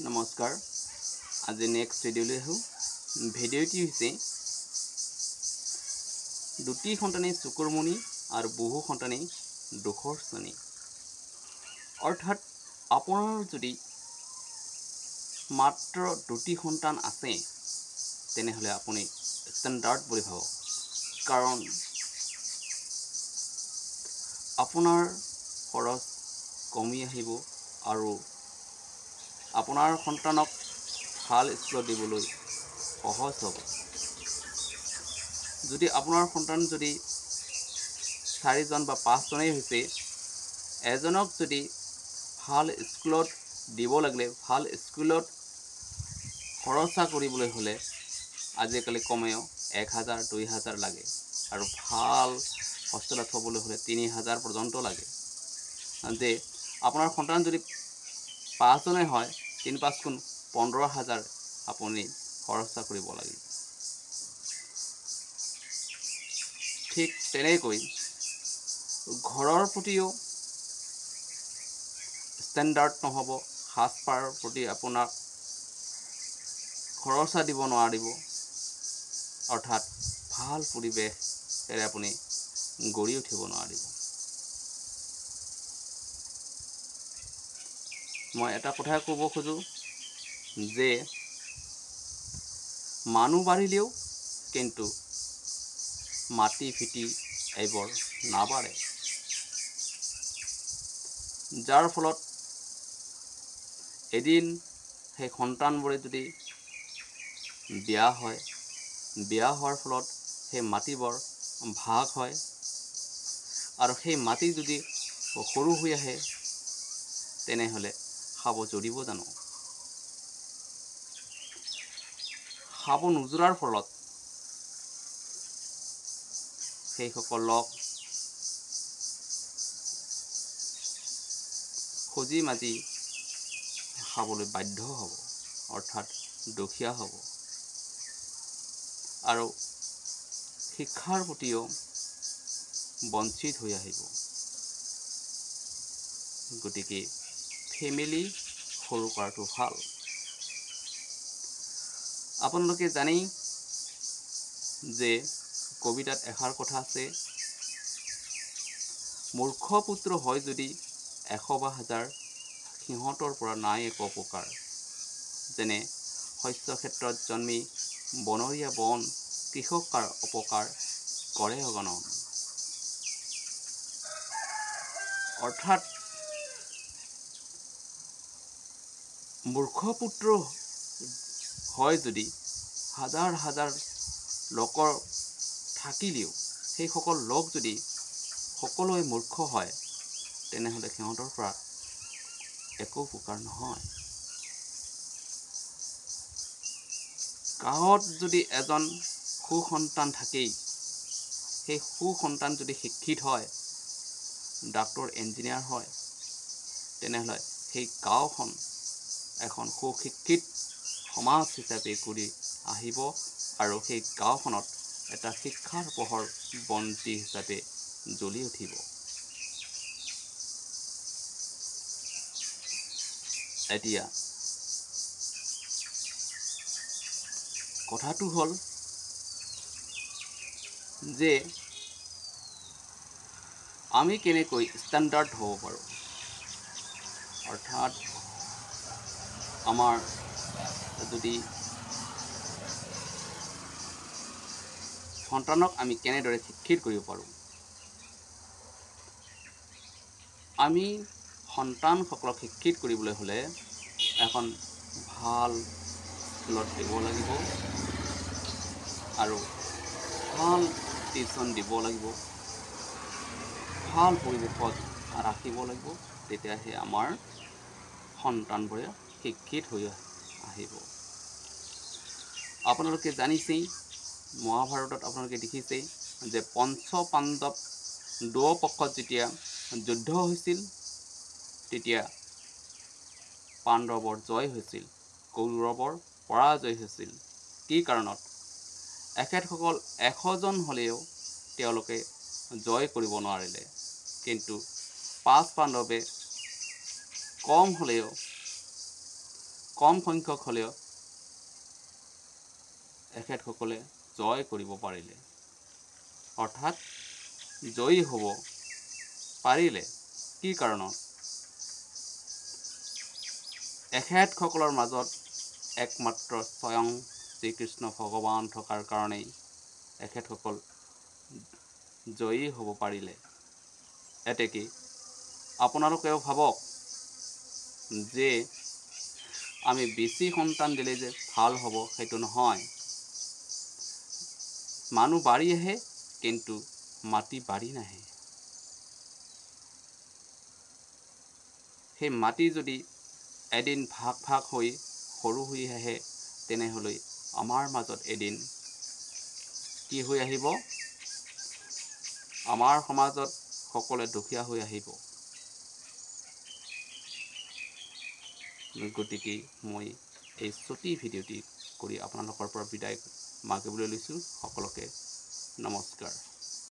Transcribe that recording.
নমস্কাৰ আজি নেক্সট ভিডিঅ'লৈ আহোঁ ভিডিঅ'টি হৈছে দুটি সন্তানেই চকুৰ মণি আৰু বহু সন্তানেই দুখৰ শ্ৰেণী অৰ্থাৎ আপোনাৰ যদি মাত্ৰ দুটি সন্তান আছে তেনেহ'লে আপুনি ষ্টেণ্ডাৰ্ড বুলি ভাবক কাৰণ আপোনাৰ খৰচ কমি আহিব আৰু আপোনাৰ সন্তানক ভাল স্কুলত দিবলৈ সহজ হ'ব যদি আপোনাৰ সন্তান যদি 4জন বা 5জনেই হৈছে এজনক যদি ভাল স্কুলত দিব লাগিলে ভাল স্কুলত খৰচা কৰিবলৈ হ'লে আজিকালি কমেও 1000 2000 লাগে আৰু ভাল হোষ্টেলত থবলৈ হ'লে 3000 পৰ্যন্ত লাগে যে আপোনাৰ সন্তান যদি 5জনে হয় 3-5 গুণ 15000 আপুনি খৰচা কৰিব লাগিব ঠিক তেনেকৈ ঘৰৰ প্ৰতিও ষ্টেণ্ডাৰ্ড নহ'ব সাজপাৰৰ প্ৰতি আপোনাক খৰচা দিব নোৱাৰিব অৰ্থাৎ ভাল পৰিৱেশৰে আপুনি গঢ়ি উঠিব নোৱাৰিব মই এটা কথা ক'ব খোজো যে মানুহ বাঢ়িলেও কিন্তু মাটি ফিটি এইবোৰ নাবাঢ়ে যাৰ ফলত এদিন সেই সন্তানবোৰে যদি বিয়া হোৱাৰ ফলত সেই মাটিবোৰ ভাগ হয় আৰু সেই মাটি যদি সৰু হৈ আহে তেনেহ'লে খাব জুৰিব জানো খাব নোজোৰাৰ ফলত সেইসকলক খুজি মাজি খাবলৈ বাধ্য হ'ব অৰ্থাৎ দুখীয়া হ'ব আৰু শিক্ষাৰ প্ৰতিও বঞ্চিত হৈ আহিব গতিকে ফেমিলি সৰু কৰাটো ভাল আপোনালোকে জানেই যে কবিতাত এষাৰ কথা আছে মূৰ্খ পুত্ৰ হয় যদি 100 বা 1000 সিহঁতৰ পৰা নাই একো উপকাৰ যেনে শস্য ক্ষেত্ৰত জন্মি বনৰীয়া বন কৃষকৰ অপকাৰ কৰে অগণন অৰ্থাৎ মূৰ্খ পুত্ৰ হয় যদি হাজাৰ লোকৰ থাকিলেও সেইসকল লোক যদি সকলোৱে মূৰ্খ হয় তেনেহ'লে সিহঁতৰ পৰা একো উপকাৰ নহয় গাঁৱত যদি এজন সুসন্তান থাকেই সেই সুসন্তান যদি শিক্ষিত হয় ডাক্তৰ ইঞ্জিনিয়াৰ হয় তেনেহ'লে সেই গাঁওখন এখন সুশিক্ষিত সমাজ হিচাপে কৰি আহিব আৰু সেই গাঁওখনত এটা শিক্ষাৰ পোহৰ বন্তি হিচাপে জ্বলি উঠিব এতিয়া কথাটো হ'ল যে আমি কেনেকৈ ষ্টেণ্ডাৰ্ড হ'ব পাৰোঁ অৰ্থাৎ আমাৰ যদি সন্তানক আমি কেনেদৰে শিক্ষিত কৰিব পাৰোঁ আমি সন্তানসকলক শিক্ষিত কৰিবলৈ হ'লে এখন ভাল স্কুলত দিব লাগিব আৰু ভাল টিউশ্যন দিব লাগিব ভাল পৰিৱেশত ৰাখিব লাগিব তেতিয়াহে আমাৰ সন্তানবোৰে শিক্ষিত হৈ আহিব আপোনালোকে জানিছেই মহাভাৰতত আপোনালোকে দেখিছেই যে পঞ্চপাণ্ডৱ দুয়োপক্ষত যেতিয়া যুদ্ধ হৈছিল তেতিয়া পাণ্ডৱৰ জয় হৈছিল কৌৰৱৰ পৰাজয় হৈছিল কি কাৰণত এখেতসকল 100জন হ'লেও তেওঁলোকে জয় কৰিব নোৱাৰিলে কিন্তু 5 পাণ্ডৱে কম হ'লেও কম সংখ্যক হ'লেও এখেতসকলে জয় কৰিব পাৰিলে, অৰ্থাৎ জয়ী হ'ব পাৰিলে। কি কাৰণত? এখেতসকলৰ মাজত একমাত্ৰ স্বয়ং শ্ৰীকৃষ্ণ ভগৱান থকাৰ কাৰণেই এখেতসকল জয়ী হ'ব পাৰিলে। এতেকে আপোনালোকেও ভাবক যে আমি বেছি সন্তান দিলে যে ভাল হ'ব সেইটো নহয়। মানুহ বাঢ়ি আহে কিন্তু মাটি বাঢ়ি নাহে। সেই মাটি যদি এদিন ভাগ ভাগ হৈ সৰু হৈ আহে তেনেহ'লে আমাৰ মাজত এদিন কি হৈ আহিব? আমাৰ সমাজত সকলোৱে দুখীয়া হৈ আহিব। গতিকে মই এই ছুটি ভিডিঅ'টি কৰি আপোনালোকৰ পৰা বিদায় মাগিবলৈ লৈছোঁ। সকলোকে নমস্কাৰ।